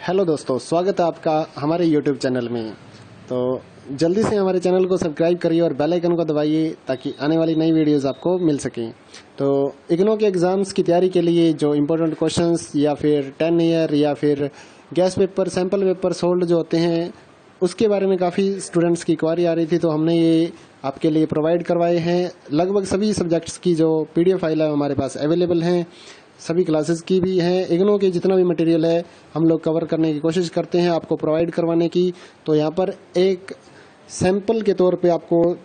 Hello दोस्तों, स्वागत है आपका हमारे YouTube चैनल में। तो जल्दी से हमारे चैनल को सब्सक्राइब करिए और बेल आइकन को दबाइए ताकि आने वाली नई वीडियोस आपको मिल सकें। तो इग्नो के एग्ज़ाम्स की तैयारी के लिए जो इम्पोर्टेंट क्वेश्चंस या फिर 10 ईयर या फिर gas paper, sample paper sold जो होते हैं, उसके बारे में काफ़ी स्टूडेंट्स की क्वारी आ रही थी, तो हमने ये आपके लिए प्रोवाइड करवाए हैं। लगभग सभी सब्जेक्ट्स की जो PDF फाइल है हमारे पास अवेलेबल हैं, सभी क्लासेस की भी हैं। इग्नो के जितना भी मटेरियल है हम लोग कवर करने की कोशिश करते हैं आपको प्रोवाइड करवाने की। तो यहाँ पर एक सैंपल के तौर पे आपको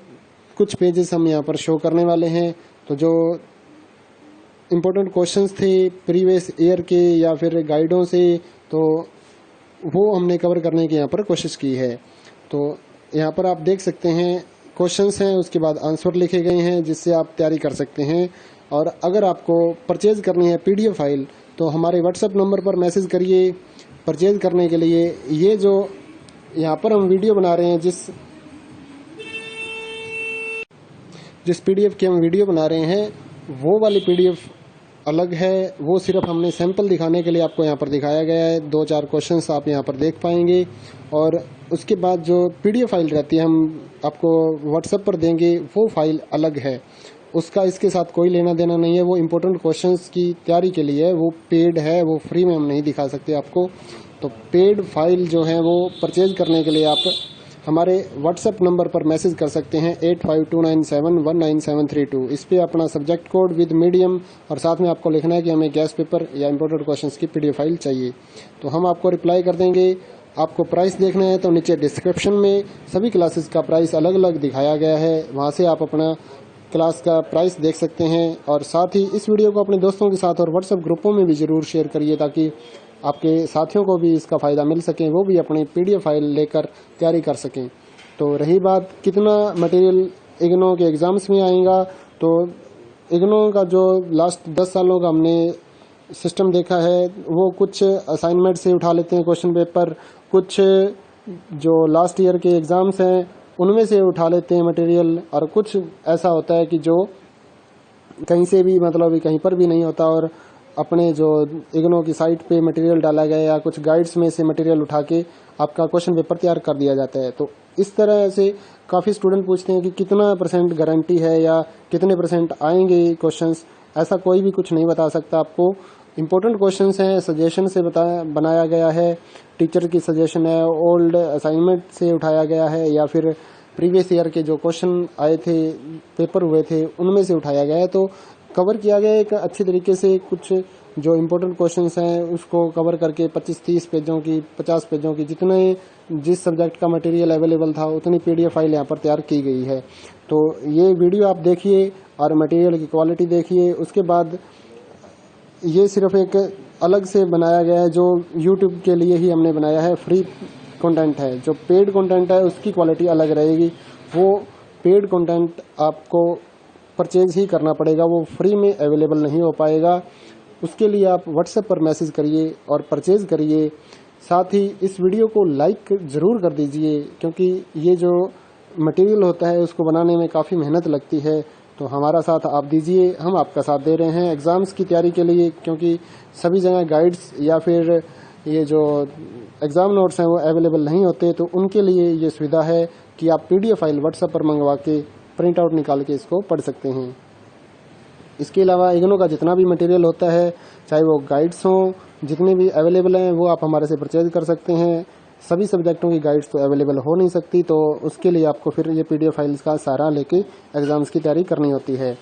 कुछ पेजेस हम यहाँ पर शो करने वाले हैं। तो जो इम्पोर्टेंट क्वेश्चंस थे प्रीवियस ईयर के या फिर गाइडों से, तो वो हमने कवर करने की यहाँ पर कोशिश की है। तो यहाँ पर आप देख सकते हैं क्वेश्चंस हैं, उसके बाद आंसर लिखे गए हैं जिससे आप तैयारी कर सकते हैं। और अगर आपको परचेज करनी है PDF फाइल तो हमारे WhatsApp नंबर पर मैसेज करिए परचेज करने के लिए। ये जो यहाँ पर हम वीडियो बना रहे हैं, जिस PDF की हम वीडियो बना रहे हैं वो वाली PDF अलग है। वो सिर्फ हमने सैंपल दिखाने के लिए आपको यहाँ पर दिखाया गया है। 2-4 क्वेश्चंस आप यहाँ पर देख पाएंगे और उसके बाद जो PDF फाइल रहती है हम आपको WhatsApp पर देंगे, वो फाइल अलग है। उसका इसके साथ कोई लेना देना नहीं है। वो इम्पोर्टेंट क्वेश्चंस की तैयारी के लिए है, वो पेड है, वो फ्री में हम नहीं दिखा सकते आपको। तो पेड फाइल जो है वो परचेज करने के लिए आप हमारे WhatsApp नंबर पर मैसेज कर सकते हैं 8529719732। इस पे अपना सब्जेक्ट कोड विद मीडियम और साथ में आपको लिखना है कि हमें गैस पेपर या इम्पोर्टेंट क्वेश्चंस की PDF फाइल चाहिए, तो हम आपको रिप्लाई कर देंगे। आपको प्राइस देखना है तो नीचे डिस्क्रिप्शन में सभी क्लासेस का प्राइस अलग अलग दिखाया गया है, वहाँ से आप अपना क्लास का प्राइस देख सकते हैं। और साथ ही इस वीडियो को अपने दोस्तों के साथ और WhatsApp ग्रुपों में भी ज़रूर शेयर करिए ताकि आपके साथियों को भी इसका फ़ायदा मिल सके, वो भी अपनी PDF फाइल लेकर तैयारी कर सकें। तो रही बात कितना मटेरियल इग्नो के एग्ज़ाम्स में आएगा, तो इग्नो का जो लास्ट 10 सालों का हमने सिस्टम देखा है, वो कुछ असाइनमेंट से उठा लेते हैं क्वेश्चन पेपर, कुछ जो लास्ट ईयर के एग्ज़ाम्स हैं उनमें से उठा लेते हैं मटेरियल, और कुछ ऐसा होता है कि जो कहीं से भी मतलब कहीं पर भी नहीं होता और अपने जो इग्नो की साइट पे मटेरियल डाला गया या कुछ गाइड्स में से मटेरियल उठा के आपका क्वेश्चन पेपर तैयार कर दिया जाता है। तो इस तरह से काफ़ी स्टूडेंट पूछते हैं कि कितना % गारंटी है या कितने % आएंगे क्वेश्चंस। ऐसा कोई भी कुछ नहीं बता सकता आपको। इम्पोर्टेंट क्वेश्चंस हैं, सजेशन से बनाया गया है, टीचर की सजेशन है, ओल्ड असाइनमेंट से उठाया गया है या फिर प्रीवियस ईयर के जो क्वेश्चन आए थे, पेपर हुए थे, उनमें से उठाया गया है। तो कवर किया गया एक अच्छे तरीके से। कुछ जो इम्पोर्टेंट क्वेश्चंस हैं उसको कवर करके 25-30 पेजों की, 50 पेजों की, जिस सब्जेक्ट का मटेरियल अवेलेबल था उतनी PDF फाइल यहाँ पर तैयार की गई है। तो ये वीडियो आप देखिए और मटेरियल की क्वालिटी देखिए। उसके बाद ये सिर्फ एक अलग से बनाया गया है, जो YouTube के लिए ही हमने बनाया है, फ्री कंटेंट है। जो पेड कंटेंट है उसकी क्वालिटी अलग रहेगी। वो पेड कंटेंट आपको परचेज ही करना पड़ेगा, वो फ्री में अवेलेबल नहीं हो पाएगा। उसके लिए आप WhatsApp पर मैसेज करिए और परचेज करिए। साथ ही इस वीडियो को लाइक ज़रूर कर दीजिए, क्योंकि ये जो मटेरियल होता है उसको बनाने में काफ़ी मेहनत लगती है। तो हमारा साथ आप दीजिए, हम आपका साथ दे रहे हैं एग्ज़ाम्स की तैयारी के लिए, क्योंकि सभी जगह गाइड्स या फिर ये जो एग्ज़ाम नोट्स हैं वो अवेलेबल नहीं होते। तो उनके लिए ये सुविधा है कि आप PDF फाइल WhatsApp पर मंगवा के प्रिंट आउट निकाल के इसको पढ़ सकते हैं। इसके अलावा इग्नो का जितना भी मटेरियल होता है, चाहे वो गाइड्स हों, जितने भी अवेलेबल हैं वो आप हमारे से परचेज कर सकते हैं। सभी सब्जेक्टों की गाइड्स तो अवेलेबल हो नहीं सकती, तो उसके लिए आपको फिर ये PDF फाइल्स का सहारा लेके एग्ज़ाम्स की तैयारी करनी होती है।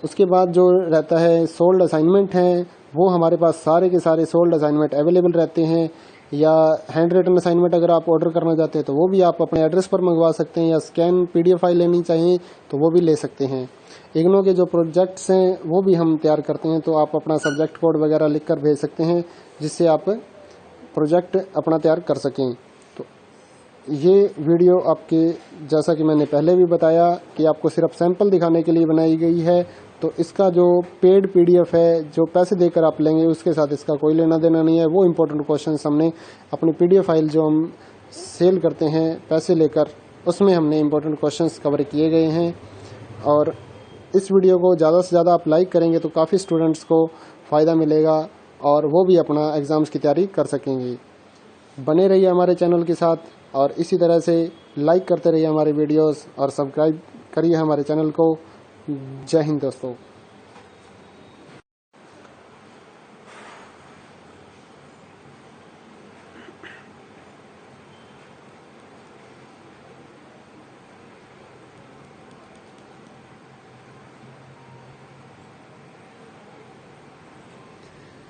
उसके बाद जो रहता है सोल्ड असाइनमेंट हैं, वो हमारे पास सारे के सारे सोल्ड असाइनमेंट अवेलेबल रहते हैं। या हैंड रिटन असाइनमेंट अगर आप ऑर्डर करना चाहते हैं तो वो भी आप अपने एड्रेस पर मंगवा सकते हैं, या स्कैन PDF फाइल लेनी चाहिए तो वो भी ले सकते हैं। इग्नो के जो प्रोजेक्ट्स हैं वो भी हम तैयार करते हैं, तो आप अपना सब्जेक्ट कोड वगैरह लिख कर भेज सकते हैं जिससे आप प्रोजेक्ट अपना तैयार कर सकें। तो ये वीडियो आपके, जैसा कि मैंने पहले भी बताया, कि आपको सिर्फ सैंपल दिखाने के लिए बनाई गई है। तो इसका जो पेड PDF है, जो पैसे देकर आप लेंगे, उसके साथ इसका कोई लेना देना नहीं है। वो इम्पोर्टेंट क्वेश्चंस हमने अपनी PDF फाइल जो हम सेल करते हैं पैसे लेकर, उसमें हमने इम्पोर्टेंट क्वेश्चंस कवर किए गए हैं। और इस वीडियो को ज़्यादा से ज़्यादा आप लाइक करेंगे तो काफ़ी स्टूडेंट्स को फ़ायदा मिलेगा और वो भी अपना एग्ज़ाम्स की तैयारी कर सकेंगे। बने रहिए हमारे चैनल के साथ और इसी तरह से लाइक करते रहिए हमारे वीडियोस और सब्सक्राइब करिए हमारे चैनल को। जय हिंद दोस्तों।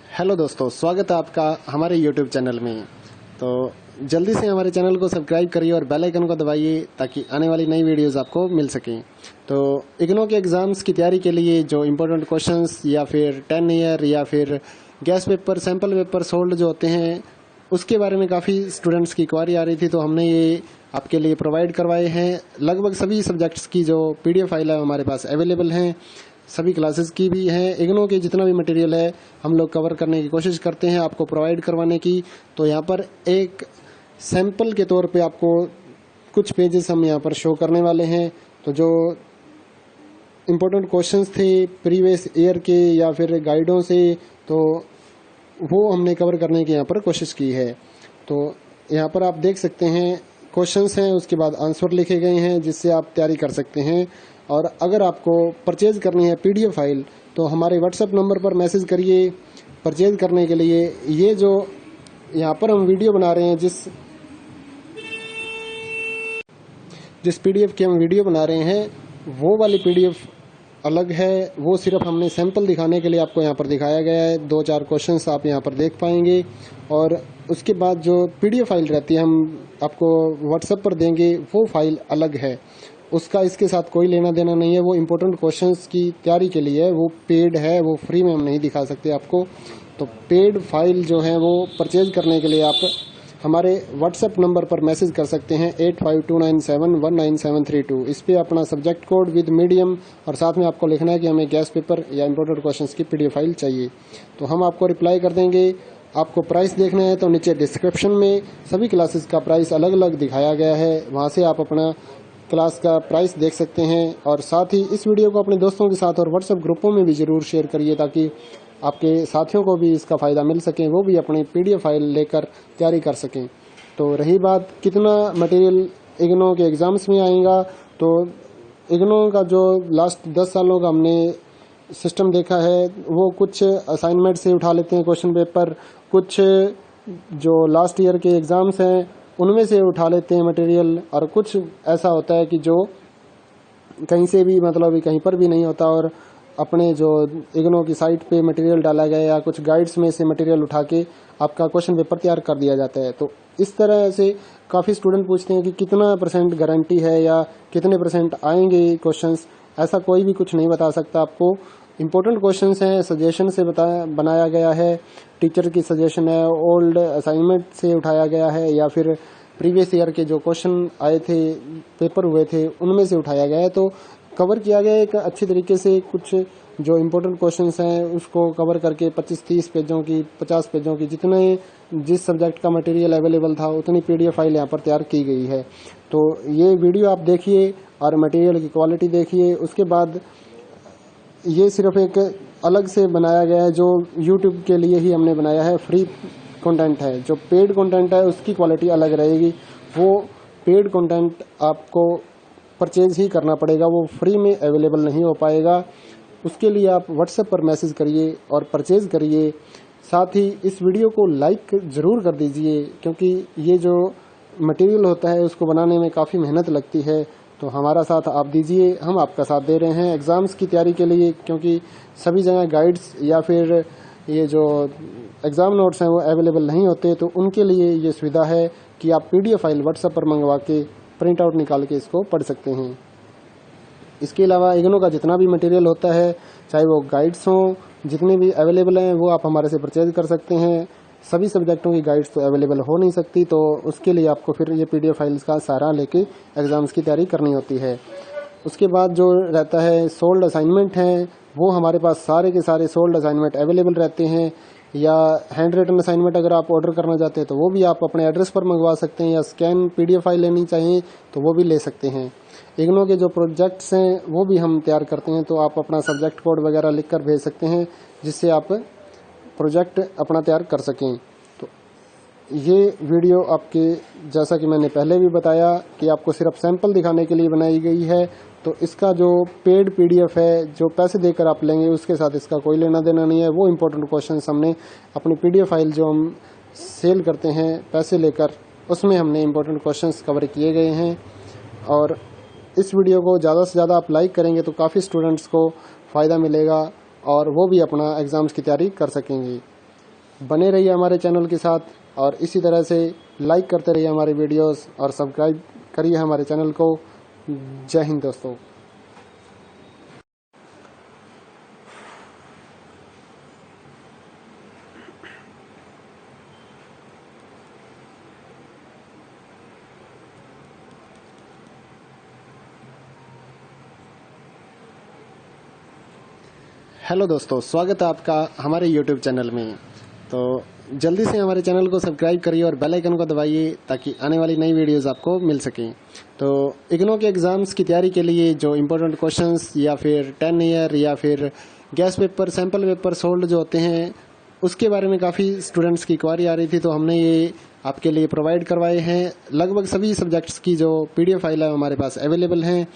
हेलो दोस्तों, स्वागत है आपका हमारे YouTube चैनल में। तो जल्दी से हमारे चैनल को सब्सक्राइब करिए और बेल आइकन को दबाइए ताकि आने वाली नई वीडियोस आपको मिल सकें। तो इग्नू के एग्ज़ाम्स की तैयारी के लिए जो इम्पोर्टेंट क्वेश्चंस या फिर 10 ईयर या फिर gas paper, sample paper sold जो होते हैं, उसके बारे में काफ़ी स्टूडेंट्स की क्वारी आ रही थी, तो हमने ये आपके लिए प्रोवाइड करवाए हैं। लगभग सभी सब्जेक्ट्स की जो PDF फाइल है हमारे पास अवेलेबल हैं, सभी क्लासेस की भी हैं। इग्नू के जितना भी मटेरियल है हम लोग कवर करने की कोशिश करते हैं आपको प्रोवाइड करवाने की। तो यहाँ पर एक सैंपल के तौर पे आपको कुछ पेजेस हम यहाँ पर शो करने वाले हैं। तो जो इम्पोर्टेंट क्वेश्चंस थे प्रीवियस ईयर के या फिर गाइडों से, तो वो हमने कवर करने की यहाँ पर कोशिश की है। तो यहाँ पर आप देख सकते हैं क्वेश्चंस हैं, उसके बाद आंसर लिखे गए हैं जिससे आप तैयारी कर सकते हैं। और अगर आपको परचेज़ करनी है PDF फाइल तो हमारे WhatsApp नंबर पर मैसेज करिए परचेज़ करने के लिए। ये जो यहाँ पर हम वीडियो बना रहे हैं, जिस PDF की हम वीडियो बना रहे हैं वो वाली PDF अलग है। वो सिर्फ हमने सैंपल दिखाने के लिए आपको यहाँ पर दिखाया गया है। 2-4 क्वेश्चंस आप यहाँ पर देख पाएंगे और उसके बाद जो PDF फाइल रहती है हम आपको WhatsApp पर देंगे, वो फाइल अलग है। उसका इसके साथ कोई लेना देना नहीं है। वो इम्पोर्टेंट क्वेश्चंस की तैयारी के लिए है, वो पेड है, वो फ्री में हम नहीं दिखा सकते आपको। तो पेड फाइल जो है वो परचेज करने के लिए आप हमारे WhatsApp नंबर पर मैसेज कर सकते हैं 8529719732। इस पर अपना सब्जेक्ट कोड विद मीडियम और साथ में आपको लिखना है कि हमें गैस पेपर या इम्पोर्टेंट क्वेश्चंस की PDF फाइल चाहिए। तो हम आपको रिप्लाई कर देंगे। आपको प्राइस देखना है तो नीचे डिस्क्रिप्शन में सभी क्लासेस का प्राइस अलग अलग दिखाया गया है, वहाँ से आप अपना क्लास का प्राइस देख सकते हैं। और साथ ही इस वीडियो को अपने दोस्तों के साथ और WhatsApp ग्रुपों में भी ज़रूर शेयर करिए ताकि आपके साथियों को भी इसका फ़ायदा मिल सके, वो भी अपनी PDF फाइल लेकर तैयारी कर सकें। तो रही बात कितना मटेरियल इग्नू के एग्ज़ाम्स में आएगा, तो इग्नू का जो लास्ट 10 सालों का हमने सिस्टम देखा है, वो कुछ असाइनमेंट से उठा लेते हैं क्वेश्चन पेपर, कुछ जो लास्ट ईयर के एग्ज़ाम्स हैं उनमें से उठा लेते हैं मटेरियल, और कुछ ऐसा होता है कि जो कहीं से भी मतलब कहीं पर भी नहीं होता और अपने जो इग्नू की साइट पे मटेरियल डाला गया या कुछ गाइड्स में से मटेरियल उठा के आपका क्वेश्चन पेपर तैयार कर दिया जाता है। तो इस तरह से काफ़ी स्टूडेंट पूछते हैं कि कितना % गारंटी है या कितने % आएंगे क्वेश्चंस। ऐसा कोई भी कुछ नहीं बता सकता आपको। इम्पोर्टेंट क्वेश्चंस हैं, सजेशन से बनाया गया है, टीचर की सजेशन है, ओल्ड असाइनमेंट से उठाया गया है या फिर प्रीवियस ईयर के जो क्वेश्चन आए थे, पेपर हुए थे, उनमें से उठाया गया है। तो कवर किया गया है एक अच्छी तरीके से। कुछ जो इम्पोर्टेंट क्वेश्चंस हैं उसको कवर करके 25-30 पेजों की, 50 पेजों की, जितने जिस सब्जेक्ट का मटेरियल अवेलेबल था उतनी PDF फाइल यहाँ पर तैयार की गई है। तो ये वीडियो आप देखिए और मटेरियल की क्वालिटी देखिए। उसके बाद ये सिर्फ एक अलग से बनाया गया है जो YouTube के लिए ही हमने बनाया है, फ्री कंटेंट है। जो पेड कंटेंट है उसकी क्वालिटी अलग रहेगी। वो पेड कंटेंट आपको परचेज ही करना पड़ेगा, वो फ्री में अवेलेबल नहीं हो पाएगा। उसके लिए आप WhatsApp पर मैसेज करिए और परचेज करिए। साथ ही इस वीडियो को लाइक ज़रूर कर दीजिए क्योंकि ये जो मटेरियल होता है उसको बनाने में काफ़ी मेहनत लगती है। तो हमारा साथ आप दीजिए, हम आपका साथ दे रहे हैं एग्ज़ाम्स की तैयारी के लिए, क्योंकि सभी जगह गाइड्स या फिर ये जो एग्ज़ाम नोट्स हैं वो अवेलेबल नहीं होते। तो उनके लिए ये सुविधा है कि आप PDF फाइल WhatsApp पर मंगवा के प्रिंट आउट निकाल के इसको पढ़ सकते हैं। इसके अलावा इग्नू का जितना भी मटेरियल होता है, चाहे वो गाइड्स हों, जितने भी अवेलेबल हैं वो आप हमारे से परचेज कर सकते हैं। सभी सब्जेक्टों की गाइड्स तो अवेलेबल हो नहीं सकती, तो उसके लिए आपको फिर ये PDF फाइल्स का सहारा लेके एग्ज़ाम्स की तैयारी करनी होती है। उसके बाद जो रहता है सोल्ड असाइनमेंट हैं, वो हमारे पास सारे के सारे सोल्ड असाइनमेंट अवेलेबल रहते हैं। या हैंड रिटन असाइनमेंट अगर आप ऑर्डर करना चाहते हैं तो वो भी आप अपने एड्रेस पर मंगवा सकते हैं, या स्कैन PDF फाइल लेनी चाहिए तो वो भी ले सकते हैं। इग्नू के जो प्रोजेक्ट्स हैं वो भी हम तैयार करते हैं, तो आप अपना सब्जेक्ट कोड वगैरह लिख कर भेज सकते हैं जिससे आप प्रोजेक्ट अपना तैयार कर सकें। तो ये वीडियो आपके, जैसा कि मैंने पहले भी बताया, कि आपको सिर्फ सैंपल दिखाने के लिए बनाई गई है। तो इसका जो पेड पीडीएफ है, जो पैसे देकर आप लेंगे, उसके साथ इसका कोई लेना देना नहीं है। वो इम्पोर्टेंट क्वेश्चन हमने अपनी पीडीएफ फाइल जो हम सेल करते हैं पैसे लेकर, उसमें हमने इम्पोर्टेंट क्वेश्चंस कवर किए गए हैं। और इस वीडियो को ज़्यादा से ज़्यादा आप लाइक करेंगे तो काफ़ी स्टूडेंट्स को फ़ायदा मिलेगा और वो भी अपना एग्ज़ाम्स की तैयारी कर सकेंगे। बने रहिए हमारे चैनल के साथ और इसी तरह से लाइक करते रहिए हमारे वीडियोस और सब्सक्राइब करिए हमारे चैनल को। जय हिंद दोस्तों। हेलो दोस्तों, स्वागत है आपका हमारे YouTube चैनल में। तो जल्दी से हमारे चैनल को सब्सक्राइब करिए और बेल आइकन को दबाइए ताकि आने वाली नई वीडियोस आपको मिल सकें। तो इग्नो के एग्ज़ाम्स की तैयारी के लिए जो इम्पोर्टेंट क्वेश्चंस या फिर 10 ईयर या फिर gas paper, sample paper sold जो होते हैं, उसके बारे में काफ़ी स्टूडेंट्स की क्वारी आ रही थी, तो हमने ये आपके लिए प्रोवाइड करवाए हैं। लगभग सभी सब्जेक्ट्स की जो PDF फाइल है हमारे पास अवेलेबल हैं,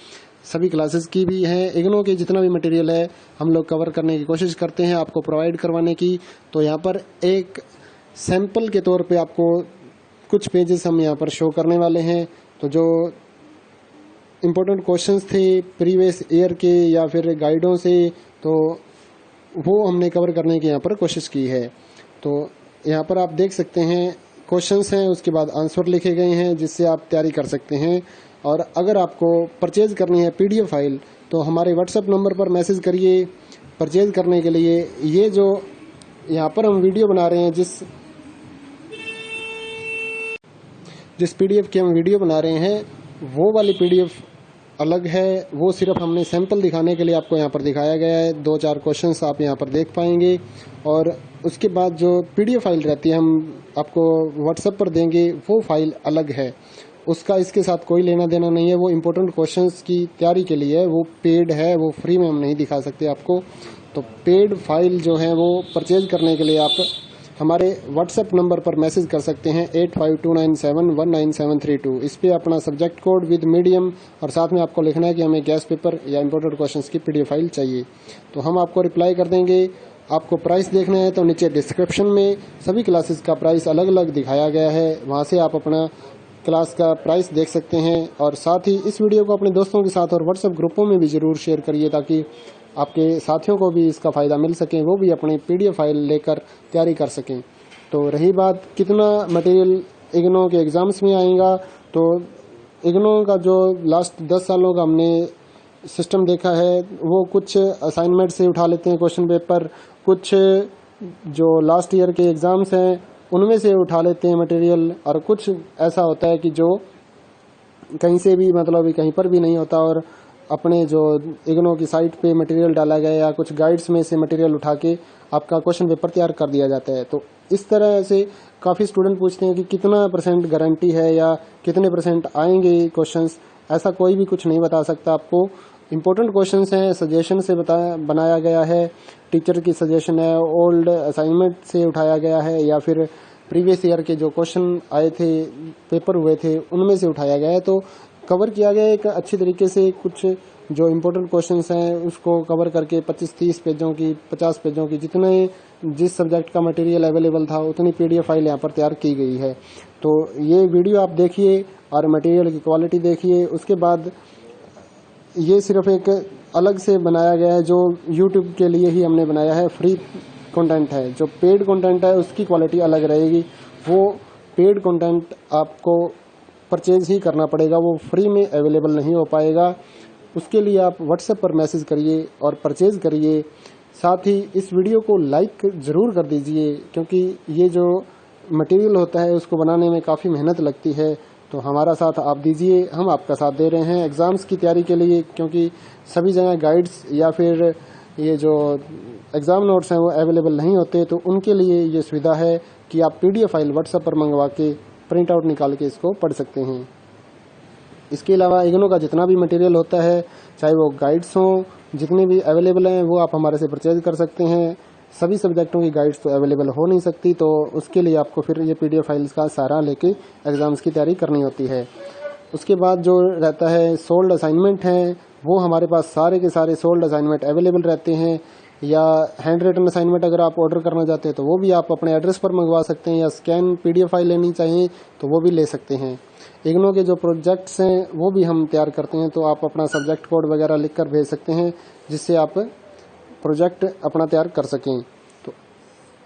सभी क्लासेस की भी हैं। इग्नो के जितना भी मटेरियल है हम लोग कवर करने की कोशिश करते हैं आपको प्रोवाइड करवाने की। तो यहाँ पर एक सैंपल के तौर पे आपको कुछ पेजेस हम यहाँ पर शो करने वाले हैं। तो जो इम्पोर्टेंट क्वेश्चंस थे प्रीवियस ईयर के या फिर गाइडों से, तो वो हमने कवर करने की यहाँ पर कोशिश की है। तो यहाँ पर आप देख सकते हैं क्वेश्चंस हैं, उसके बाद आंसर लिखे गए हैं जिससे आप तैयारी कर सकते हैं। और अगर आपको परचेज़ करनी है PDF फाइल तो हमारे WhatsApp नंबर पर मैसेज करिए परचेज़ करने के लिए। ये जो यहाँ पर हम वीडियो बना रहे हैं, जिस PDF की हम वीडियो बना रहे हैं, वो वाली PDF अलग है। वो सिर्फ हमने सैंपल दिखाने के लिए आपको यहाँ पर दिखाया गया है। 2-4 क्वेश्चंस आप यहाँ पर देख पाएंगे और उसके बाद जो PDF फाइल रहती है हम आपको WhatsApp पर देंगे, वो फाइल अलग है। उसका इसके साथ कोई लेना देना नहीं है। वो इम्पोर्टेंट क्वेश्चंस की तैयारी के लिए है, वो पेड है, वो फ्री में हम नहीं दिखा सकते आपको। तो पेड फाइल जो है वो परचेज करने के लिए आप हमारे WhatsApp नंबर पर मैसेज कर सकते हैं 8529719732। इस पे अपना सब्जेक्ट कोड विद मीडियम और साथ में आपको लिखना है कि हमें गैस पेपर या इम्पोर्टेंट क्वेश्चंस की PDF फाइल चाहिए। तो हम आपको रिप्लाई कर देंगे। आपको प्राइस देखना है तो नीचे डिस्क्रिप्शन में सभी क्लासेस का प्राइस अलग अलग दिखाया गया है, वहाँ से आप अपना क्लास का प्राइस देख सकते हैं। और साथ ही इस वीडियो को अपने दोस्तों के साथ और WhatsApp ग्रुपों में भी ज़रूर शेयर करिए ताकि आपके साथियों को भी इसका फ़ायदा मिल सके, वो भी अपनी PDF फाइल लेकर तैयारी कर सकें। तो रही बात कितना मटेरियल इग्नो के एग्ज़ाम्स में आएगा, तो इग्नो का जो लास्ट 10 सालों का हमने सिस्टम देखा है, वो कुछ असाइनमेंट से उठा लेते हैं क्वेश्चन पेपर, कुछ जो लास्ट ईयर के एग्ज़ाम्स हैं उनमें से उठा लेते हैं मटेरियल, और कुछ ऐसा होता है कि जो कहीं से भी, मतलब कहीं पर भी नहीं होता और अपने जो इग्नो की साइट पे मटेरियल डाला गया या कुछ गाइड्स में से मटेरियल उठा के आपका क्वेश्चन पेपर तैयार कर दिया जाता है। तो इस तरह से काफ़ी स्टूडेंट पूछते हैं कि कितना % गारंटी है या कितने % आएंगे क्वेश्चंस। ऐसा कोई भी कुछ नहीं बता सकता आपको। इम्पोर्टेंट क्वेश्चंस हैं, सजेशन से बनाया गया है, टीचर की सजेशन है, ओल्ड असाइनमेंट से उठाया गया है या फिर प्रीवियस ईयर के जो क्वेश्चन आए थे, पेपर हुए थे, उनमें से उठाया गया है। तो कवर किया गया एक अच्छी तरीके से। कुछ जो इम्पोर्टेंट क्वेश्चंस हैं उसको कवर करके 25-30 पेजों की, 50 पेजों की, जिस सब्जेक्ट का मटेरियल अवेलेबल था उतनी PDF फाइल यहाँ पर तैयार की गई है। तो ये वीडियो आप देखिए और मटेरियल की क्वालिटी देखिए। उसके बाद ये सिर्फ एक अलग से बनाया गया है, जो YouTube के लिए ही हमने बनाया है, फ्री कंटेंट है। जो पेड कंटेंट है उसकी क्वालिटी अलग रहेगी। वो पेड कंटेंट आपको परचेज ही करना पड़ेगा, वो फ्री में अवेलेबल नहीं हो पाएगा। उसके लिए आप WhatsApp पर मैसेज करिए और परचेज करिए। साथ ही इस वीडियो को लाइक ज़रूर कर दीजिए, क्योंकि ये जो मटेरियल होता है उसको बनाने में काफ़ी मेहनत लगती है। तो हमारा साथ आप दीजिए, हम आपका साथ दे रहे हैं एग्ज़ाम्स की तैयारी के लिए, क्योंकि सभी जगह गाइड्स या फिर ये जो एग्ज़ाम नोट्स हैं वो अवेलेबल नहीं होते। तो उनके लिए ये सुविधा है कि आप PDF फाइल WhatsApp पर मंगवा के प्रिंट आउट निकाल के इसको पढ़ सकते हैं। इसके अलावा इग्नो का जितना भी मटेरियल होता है, चाहे वो गाइड्स हों, जितने भी अवेलेबल हैं, वो आप हमारे से परचेज कर सकते हैं। सभी सब्जेक्टों की गाइड्स तो अवेलेबल हो नहीं सकती, तो उसके लिए आपको फिर ये PDF फाइल्स का सहारा लेके एग्ज़ाम्स की तैयारी करनी होती है। उसके बाद जो रहता है सोल्ड असाइनमेंट हैं, वो हमारे पास सारे के सारे सोल्ड असाइनमेंट अवेलेबल रहते हैं, या हैंड रिटन असाइनमेंट अगर आप ऑर्डर करना चाहते हैं तो वो भी आप अपने एड्रेस पर मंगवा सकते हैं, या स्कैन PDF फाइल लेनी चाहिए तो वो भी ले सकते हैं। इग्नो के जो प्रोजेक्ट्स हैं वो भी हम तैयार करते हैं, तो आप अपना सब्जेक्ट कोड वगैरह लिख कर भेज सकते हैं जिससे आप प्रोजेक्ट अपना तैयार कर सकें। तो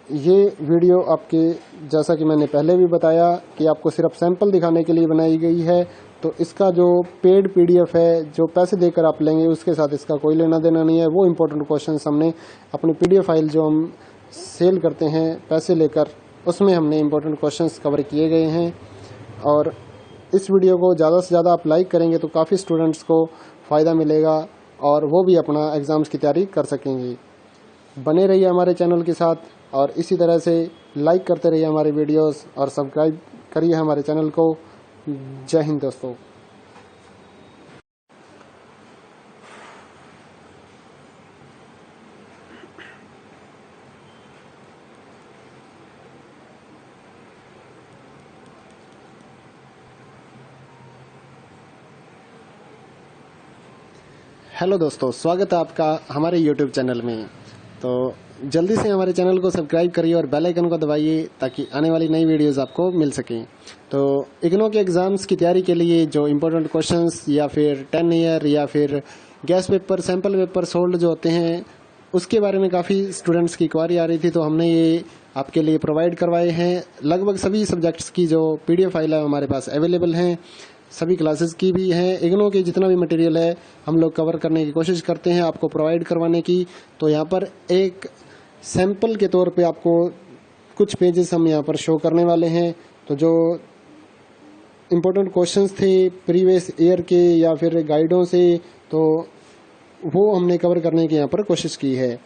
ये वीडियो आपके, जैसा कि मैंने पहले भी बताया कि आपको सिर्फ सैंपल दिखाने के लिए बनाई गई है, तो इसका जो पेड PDF है जो पैसे देकर आप लेंगे उसके साथ इसका कोई लेना देना नहीं है। वो इम्पोर्टेंट क्वेश्चंस हमने अपनी PDF फाइल जो हम सेल करते हैं पैसे लेकर, उसमें हमने इम्पोर्टेंट क्वेश्चंस कवर किए गए हैं। और इस वीडियो को ज़्यादा से ज़्यादा आप लाइक करेंगे तो काफ़ी स्टूडेंट्स को फ़ायदा मिलेगा और वो भी अपना एग्ज़ाम्स की तैयारी कर सकेंगे। बने रहिए हमारे चैनल के साथ और इसी तरह से लाइक करते रहिए हमारे वीडियोस और सब्सक्राइब करिए हमारे चैनल को। जय हिंद दोस्तों। हेलो दोस्तों, स्वागत है आपका हमारे YouTube चैनल में। तो जल्दी से हमारे चैनल को सब्सक्राइब करिए और बेल आइकन को दबाइए ताकि आने वाली नई वीडियोस आपको मिल सकें। तो इग्नो के एग्ज़ाम्स की तैयारी के लिए जो इम्पोर्टेंट क्वेश्चंस या फिर 10 ईयर या फिर gas paper, sample paper sold जो होते हैं, उसके बारे में काफ़ी स्टूडेंट्स की क्वारी आ रही थी, तो हमने ये आपके लिए प्रोवाइड करवाए हैं। लगभग सभी सब्जेक्ट्स की जो PDF फाइल है हमारे पास अवेलेबल हैं, सभी क्लासेस की भी हैं। इग्नो के जितना भी मटेरियल है हम लोग कवर करने की कोशिश करते हैं आपको प्रोवाइड करवाने की। तो यहाँ पर एक सैंपल के तौर पे आपको कुछ पेजेस हम यहाँ पर शो करने वाले हैं। तो जो इम्पोर्टेंट क्वेश्चंस थे प्रीवियस ईयर के या फिर गाइडों से, तो वो हमने कवर करने की यहाँ पर कोशिश की है।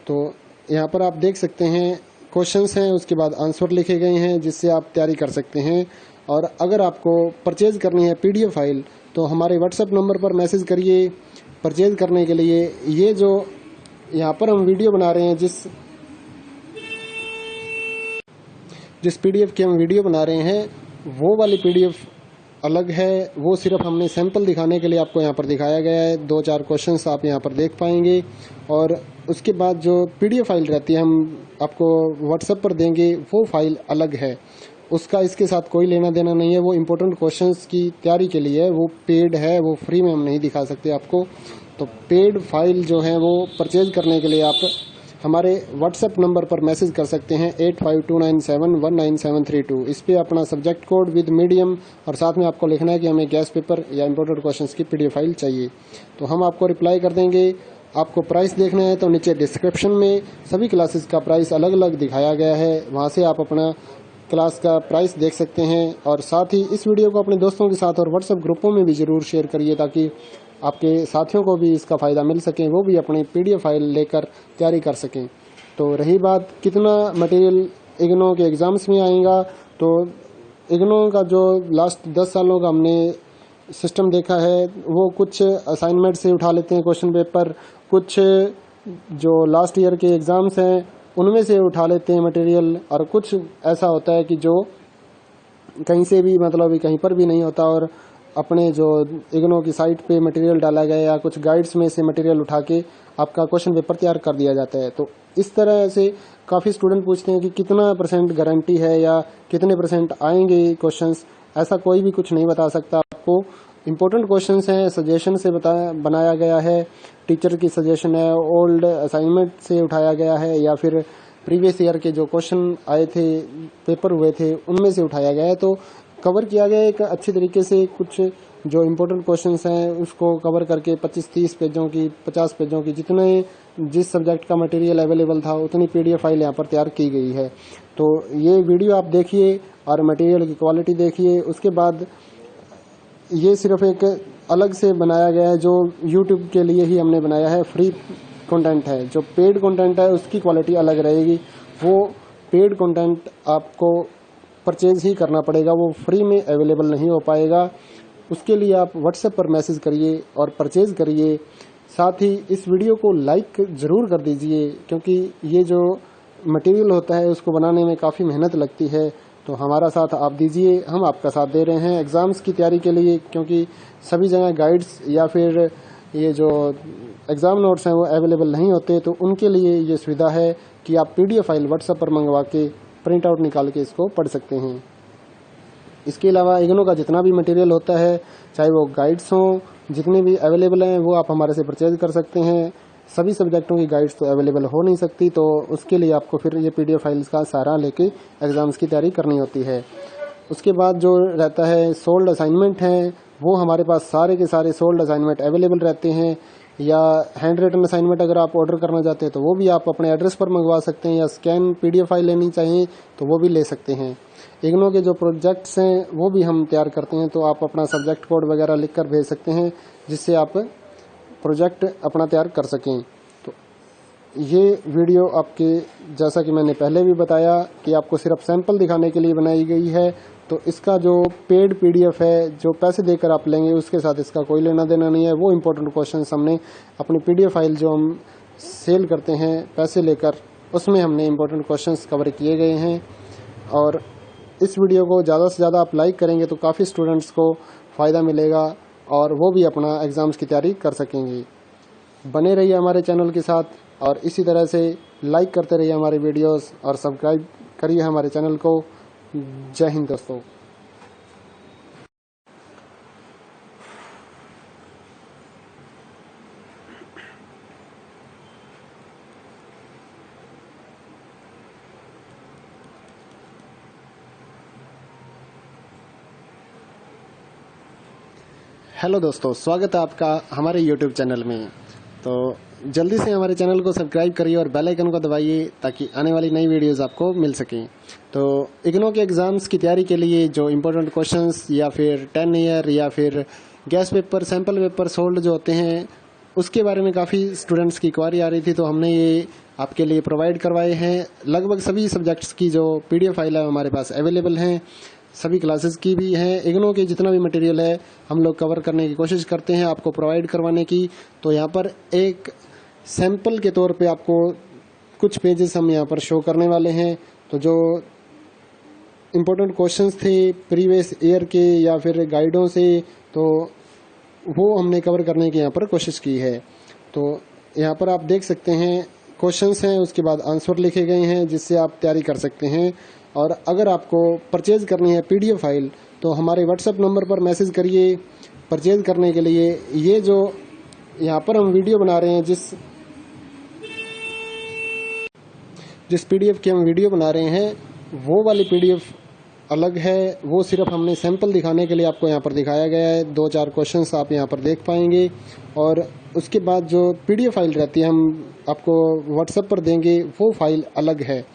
तो यहाँ पर आप देख सकते हैं क्वेश्चंस हैं, उसके बाद आंसर लिखे गए हैं जिससे आप तैयारी कर सकते हैं। और अगर आपको परचेज करनी है PDF फाइल तो हमारे WhatsApp नंबर पर मैसेज करिए परचेज करने के लिए। ये जो यहाँ पर हम वीडियो बना रहे हैं, जिस PDF की हम वीडियो बना रहे हैं, वो वाली PDF अलग है। वो सिर्फ हमने सैंपल दिखाने के लिए आपको यहाँ पर दिखाया गया है। 2-4 क्वेश्चंस आप यहाँ पर देख पाएंगे और उसके बाद जो PDF फाइल रहती है हम आपको WhatsApp पर देंगे, वो फाइल अलग है। उसका इसके साथ कोई लेना देना नहीं है। वो इम्पोर्टेंट क्वेश्चंस की तैयारी के लिए है, वो पेड है, वो फ्री में हम नहीं दिखा सकते आपको। तो पेड फाइल जो है वो परचेज करने के लिए आप हमारे WhatsApp नंबर पर मैसेज कर सकते हैं 8529719732। इस पर अपना सब्जेक्ट कोड विद मीडियम और साथ में आपको लिखना है कि हमें गैस पेपर या इम्पोर्टेंट क्वेश्चंस की PDF फाइल चाहिए, तो हम आपको रिप्लाई कर देंगे। आपको प्राइस देखना है तो नीचे डिस्क्रिप्शन में सभी क्लासेस का प्राइस अलग अलग दिखाया गया है, वहाँ से आप अपना क्लास का प्राइस देख सकते हैं। और साथ ही इस वीडियो को अपने दोस्तों के साथ और WhatsApp ग्रुपों में भी ज़रूर शेयर करिए ताकि आपके साथियों को भी इसका फ़ायदा मिल सके, वो भी अपनी PDF फाइल लेकर तैयारी कर सकें। तो रही बात कितना मटेरियल इग्नो के एग्ज़ाम्स में आएगा, तो इग्नो का जो लास्ट 10 सालों का हमने सिस्टम देखा है, वो कुछ असाइनमेंट से उठा लेते हैं क्वेश्चन पेपर, कुछ जो लास्ट ईयर के एग्ज़ाम्स हैं उनमें से उठा लेते हैं मटेरियल, और कुछ ऐसा होता है कि जो कहीं से भी मतलब कहीं पर भी नहीं होता और अपने जो इग्नो की साइट पे मटेरियल डाला गया या कुछ गाइड्स में से मटेरियल उठा के आपका क्वेश्चन पेपर तैयार कर दिया जाता है। तो इस तरह से काफ़ी स्टूडेंट पूछते हैं कि कितना % गारंटी है या कितने % आएंगे क्वेश्चंस। ऐसा कोई भी कुछ नहीं बता सकता आपको। इम्पोर्टेंट क्वेश्चंस हैं, सजेशन से बनाया गया है, टीचर की सजेशन है, ओल्ड असाइनमेंट से उठाया गया है या फिर प्रीवियस ईयर के जो क्वेश्चन आए थे, पेपर हुए थे, उनमें से उठाया गया है। तो कवर किया गया एक अच्छी तरीके से। कुछ जो इम्पोर्टेंट क्वेश्चंस हैं उसको कवर करके 25-30 पेजों की, 50 पेजों की, जिस सब्जेक्ट का मटेरियल अवेलेबल था उतनी PDF फाइल यहाँ पर तैयार की गई है। तो ये वीडियो आप देखिए और मटेरियल की क्वालिटी देखिए। उसके बाद ये सिर्फ एक अलग से बनाया गया है जो YouTube के लिए ही हमने बनाया है, फ्री कंटेंट है। जो पेड कंटेंट है उसकी क्वालिटी अलग रहेगी। वो पेड कंटेंट आपको परचेज ही करना पड़ेगा, वो फ्री में अवेलेबल नहीं हो पाएगा। उसके लिए आप WhatsApp पर मैसेज करिए और परचेज करिए। साथ ही इस वीडियो को लाइक ज़रूर कर दीजिए, क्योंकि ये जो मटेरियल होता है उसको बनाने में काफ़ी मेहनत लगती है। तो हमारा साथ आप दीजिए, हम आपका साथ दे रहे हैं एग्ज़ाम्स की तैयारी के लिए, क्योंकि सभी जगह गाइड्स या फिर ये जो एग्ज़ाम नोट्स हैं वो अवेलेबल नहीं होते। तो उनके लिए ये सुविधा है कि आप PDF फाइल व्हाट्सएप पर मंगवा के प्रिंट आउट निकाल के इसको पढ़ सकते हैं। इसके अलावा इग्नू का जितना भी मटेरियल होता है, चाहे वो गाइड्स हों, जितने भी अवेलेबल हैं वो आप हमारे से परचेज कर सकते हैं। सभी सब्जेक्टों की गाइड्स तो अवेलेबल हो नहीं सकती, तो उसके लिए आपको फिर ये PDF फाइल्स का सहारा लेके एग्ज़ाम्स की तैयारी करनी होती है। उसके बाद जो रहता है सोल्ड असाइनमेंट हैं, वो हमारे पास सारे के सारे सोल्ड असाइनमेंट अवेलेबल रहते हैं। या हैंड रिटन असाइनमेंट अगर आप ऑर्डर करना चाहते हैं तो वो भी आप अपने एड्रेस पर मंगवा सकते हैं, या स्कैन PDF फाइल लेनी चाहिए तो वो भी ले सकते हैं। इग्नू के जो प्रोजेक्ट्स हैं वो भी हम तैयार करते हैं, तो आप अपना सब्जेक्ट कोड वगैरह लिख कर भेज सकते हैं, जिससे आप प्रोजेक्ट अपना तैयार कर सकें। तो ये वीडियो आपके, जैसा कि मैंने पहले भी बताया, कि आपको सिर्फ सैंपल दिखाने के लिए बनाई गई है। तो इसका जो पेड PDF है, जो पैसे देकर आप लेंगे, उसके साथ इसका कोई लेना देना नहीं है। वो इम्पोर्टेंट क्वेश्चन हमने अपनी PDF फाइल जो हम सेल करते हैं पैसे लेकर, उसमें हमने इम्पोर्टेंट क्वेश्चन कवर किए गए हैं। और इस वीडियो को ज़्यादा से ज़्यादा आप लाइक करेंगे तो काफ़ी स्टूडेंट्स को फ़ायदा मिलेगा और वो भी अपना एग्ज़ाम्स की तैयारी कर सकेंगे। बने रहिए हमारे चैनल के साथ और इसी तरह से लाइक करते रहिए हमारे वीडियोस और सब्सक्राइब करिए हमारे चैनल को। जय हिंद दोस्तों। हेलो दोस्तों, स्वागत है आपका हमारे YouTube चैनल में। तो जल्दी से हमारे चैनल को सब्सक्राइब करिए और बेल आइकन को दबाइए ताकि आने वाली नई वीडियोस आपको मिल सकें। तो इग्नू के एग्ज़ाम्स की तैयारी के लिए जो इम्पोर्टेंट क्वेश्चंस या फिर 10 ईयर या फिर gas paper, sample paper sold जो होते हैं, उसके बारे में काफ़ी स्टूडेंट्स की क्वारी आ रही थी, तो हमने ये आपके लिए प्रोवाइड करवाए हैं। लगभग सभी सब्जेक्ट्स की जो PDF फाइल है हमारे पास अवेलेबल हैं, सभी क्लासेस की भी हैं। इग्नू के जितना भी मटेरियल है हम लोग कवर करने की कोशिश करते हैं आपको प्रोवाइड करवाने की। तो यहाँ पर एक सैंपल के तौर पे आपको कुछ पेजेस हम यहाँ पर शो करने वाले हैं। तो जो इम्पोर्टेंट क्वेश्चंस थे प्रीवियस ईयर के या फिर गाइडों से, तो वो हमने कवर करने की यहाँ पर कोशिश की है। तो यहाँ पर आप देख सकते हैं क्वेश्चंस हैं, उसके बाद आंसर लिखे गए हैं, जिससे आप तैयारी कर सकते हैं। और अगर आपको परचेज करनी है PDF फाइल तो हमारे WhatsApp नंबर पर मैसेज करिए परचेज करने के लिए। ये जो यहाँ पर हम वीडियो बना रहे हैं, जिस PDF की हम वीडियो बना रहे हैं, वो वाली PDF अलग है। वो सिर्फ हमने सैंपल दिखाने के लिए आपको यहाँ पर दिखाया गया है। 2-4 क्वेश्चंस आप यहाँ पर देख पाएंगे। और उसके बाद जो PDF फाइल रहती है हम आपको WhatsApp पर देंगे, वो फाइल अलग है,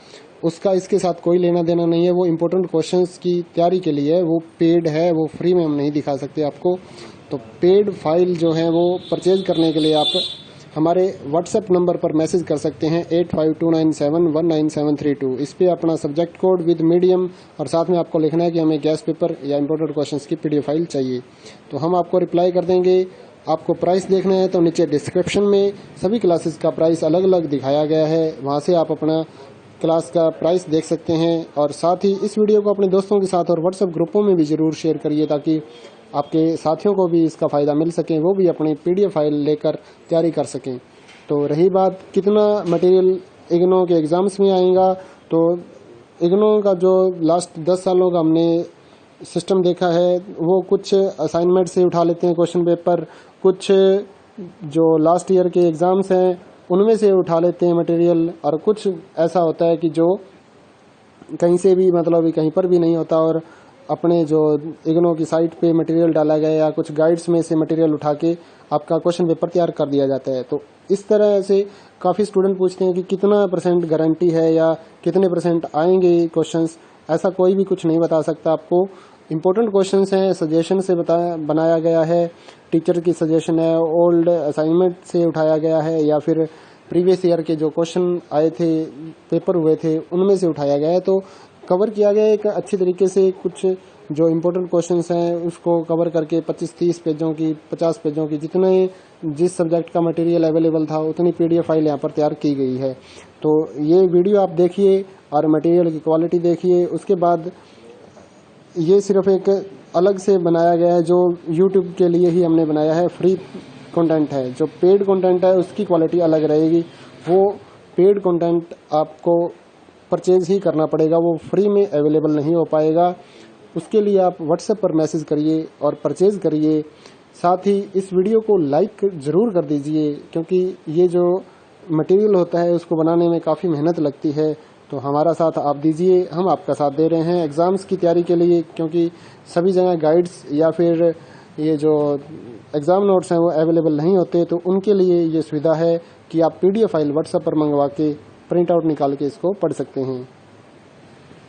उसका इसके साथ कोई लेना देना नहीं है। वो इम्पोर्टेंट क्वेश्चंस की तैयारी के लिए है, वो पेड है, वो फ्री में हम नहीं दिखा सकते आपको। तो पेड फाइल जो है वो परचेज करने के लिए आप हमारे WhatsApp नंबर पर मैसेज कर सकते हैं 8529719732। इस पर अपना सब्जेक्ट कोड विद मीडियम और साथ में आपको लिखना है कि हमें गैस पेपर या इम्पोर्टेंट क्वेश्चंस की PDF फाइल चाहिए, तो हम आपको रिप्लाई कर देंगे। आपको प्राइस देखना है तो नीचे डिस्क्रिप्शन में सभी क्लासेस का प्राइस अलग अलग दिखाया गया है, वहाँ से आप अपना क्लास का प्राइस देख सकते हैं। और साथ ही इस वीडियो को अपने दोस्तों के साथ और WhatsApp ग्रुपों में भी ज़रूर शेयर करिए, ताकि आपके साथियों को भी इसका फ़ायदा मिल सके, वो भी अपनी PDF फाइल लेकर तैयारी कर सकें। तो रही बात कितना मटेरियल इग्नू के एग्ज़ाम्स में आएगा, तो इग्नू का जो लास्ट 10 सालों का हमने सिस्टम देखा है, वो कुछ असाइनमेंट से उठा लेते हैं क्वेश्चन पेपर, कुछ जो लास्ट ईयर के एग्ज़ाम्स हैं उनमें से उठा लेते हैं मटेरियल, और कुछ ऐसा होता है कि जो कहीं से भी, मतलब कहीं पर भी नहीं होता, और अपने जो इग्नू की साइट पे मटेरियल डाला गया या कुछ गाइड्स में से मटेरियल उठा के आपका क्वेश्चन पेपर तैयार कर दिया जाता है। तो इस तरह से काफ़ी स्टूडेंट पूछते हैं कि कितना % गारंटी है या कितने % आएंगे क्वेश्चंस। ऐसा कोई भी कुछ नहीं बता सकता आपको। इम्पोर्टेंट क्वेश्चंस हैं, सजेशन से बनाया गया है, टीचर की सजेशन है, ओल्ड असाइनमेंट से उठाया गया है, या फिर प्रीवियस ईयर के जो क्वेश्चन आए थे, पेपर हुए थे, उनमें से उठाया गया है। तो कवर किया गया एक अच्छी तरीके से, कुछ जो इम्पोर्टेंट क्वेश्चंस हैं उसको कवर करके 25-30 पेजों की, 50 पेजों की, जितने जिस सब्जेक्ट का मटेरियल अवेलेबल था उतनी PDF फाइल यहाँ पर तैयार की गई है। तो ये वीडियो आप देखिए और मटेरियल की क्वालिटी देखिए। उसके बाद ये सिर्फ एक अलग से बनाया गया है जो YouTube के लिए ही हमने बनाया है, फ्री कंटेंट है। जो पेड कंटेंट है उसकी क्वालिटी अलग रहेगी, वो पेड कंटेंट आपको परचेज ही करना पड़ेगा, वो फ्री में अवेलेबल नहीं हो पाएगा। उसके लिए आप व्हाट्सएप पर मैसेज करिए और परचेज करिए। साथ ही इस वीडियो को लाइक ज़रूर कर दीजिए, क्योंकि ये जो मटेरियल होता है उसको बनाने में काफ़ी मेहनत लगती है। तो हमारा साथ आप दीजिए, हम आपका साथ दे रहे हैं एग्ज़ाम्स की तैयारी के लिए, क्योंकि सभी जगह गाइड्स या फिर ये जो एग्ज़ाम नोट्स हैं वो अवेलेबल नहीं होते। तो उनके लिए ये सुविधा है कि आप PDF फाइल व्हाट्सएप पर मंगवा के प्रिंट आउट निकाल के इसको पढ़ सकते हैं।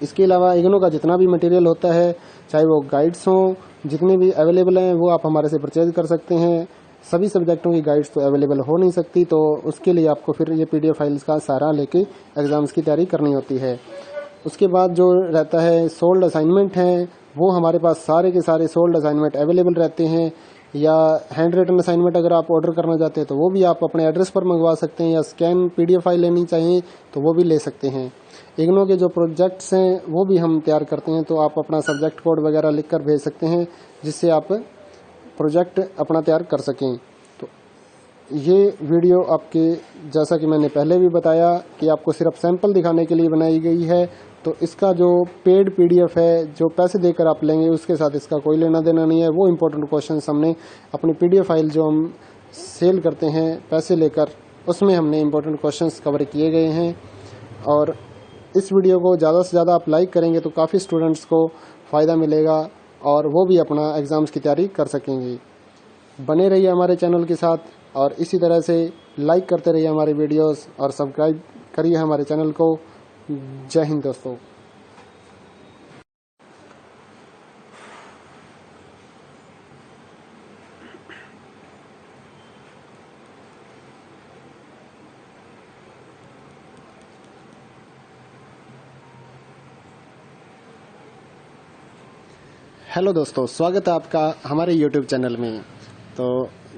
इसके अलावा इग्नू का जितना भी मटेरियल होता है, चाहे वो गाइड्स हों, जितने भी अवेलेबल हैं वो आप हमारे से परचेज कर सकते हैं। सभी सब्जेक्टों की गाइड्स तो अवेलेबल हो नहीं सकती, तो उसके लिए आपको फिर ये PDF फाइल्स का सहारा लेके एग्ज़ाम्स की तैयारी करनी होती है। उसके बाद जो रहता है सोल्ड असाइनमेंट हैं, वो हमारे पास सारे के सारे सोल्ड असाइनमेंट अवेलेबल रहते हैं। या हैंड रिटन असाइनमेंट अगर आप ऑर्डर करना चाहते हैं तो वो भी आप अपने एड्रेस पर मंगवा सकते हैं, या स्कैन PDF फाइल लेनी चाहिए तो वो भी ले सकते हैं। इग्नू के जो प्रोजेक्ट्स हैं वो भी हम तैयार करते हैं, तो आप अपना सब्जेक्ट कोड वगैरह लिख कर भेज सकते हैं, जिससे आप प्रोजेक्ट अपना तैयार कर सकें। तो ये वीडियो आपके, जैसा कि मैंने पहले भी बताया, कि आपको सिर्फ सैंपल दिखाने के लिए बनाई गई है। तो इसका जो पेड PDF है, जो पैसे देकर आप लेंगे, उसके साथ इसका कोई लेना देना नहीं है। वो इम्पोर्टेंट क्वेश्चन हमने अपनी PDF फाइल जो हम सेल करते हैं पैसे लेकर, उसमें हमने इम्पोर्टेंट क्वेश्चंस कवर किए गए हैं। और इस वीडियो को ज़्यादा से ज़्यादा आप लाइक करेंगे तो काफ़ी स्टूडेंट्स को फ़ायदा मिलेगा और वो भी अपना एग्ज़ाम्स की तैयारी कर सकेंगे। बने रहिए हमारे चैनल के साथ और इसी तरह से लाइक करते रहिए हमारे वीडियोस और सब्सक्राइब करिए हमारे चैनल को। जय हिंद दोस्तों। हेलो दोस्तों, स्वागत है आपका हमारे YouTube चैनल में। तो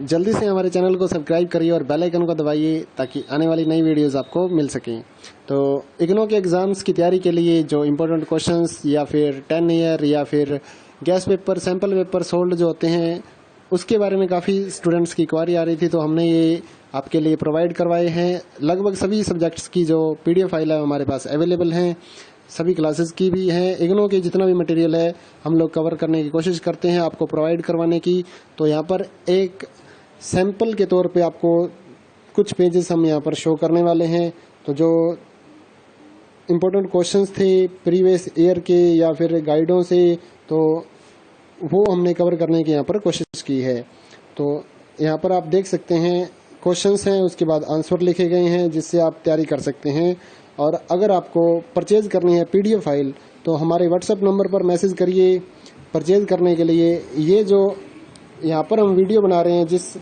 जल्दी से हमारे चैनल को सब्सक्राइब करिए और बेल आइकन को दबाइए ताकि आने वाली नई वीडियोस आपको मिल सकें। तो इग्नू के एग्ज़ाम्स की तैयारी के लिए जो इम्पोर्टेंट क्वेश्चंस या फिर 10 ईयर या फिर gas paper, sample paper sold जो होते हैं, उसके बारे में काफ़ी स्टूडेंट्स की क्वारी आ रही थी, तो हमने ये आपके लिए प्रोवाइड करवाए हैं। लगभग सभी सब्जेक्ट्स की जो PDF फाइल है हमारे पास अवेलेबल हैं, सभी क्लासेस की भी हैं। इग्नू के जितना भी मटेरियल है हम लोग कवर करने की कोशिश करते हैं आपको प्रोवाइड करवाने की। तो यहाँ पर एक सैंपल के तौर पे आपको कुछ पेजेस हम यहाँ पर शो करने वाले हैं। तो जो इम्पोर्टेंट क्वेश्चंस थे प्रीवियस ईयर के या फिर गाइडों से, तो वो हमने कवर करने की यहाँ पर कोशिश की है। तो यहाँ पर आप देख सकते हैं क्वेश्चंस हैं, उसके बाद आंसर लिखे गए हैं जिससे आप तैयारी कर सकते हैं। और अगर आपको परचेज करनी है PDF फाइल तो हमारे व्हाट्सएप नंबर पर मैसेज करिए परचेज करने के लिए। ये जो यहाँ पर हम वीडियो बना रहे हैं, जिस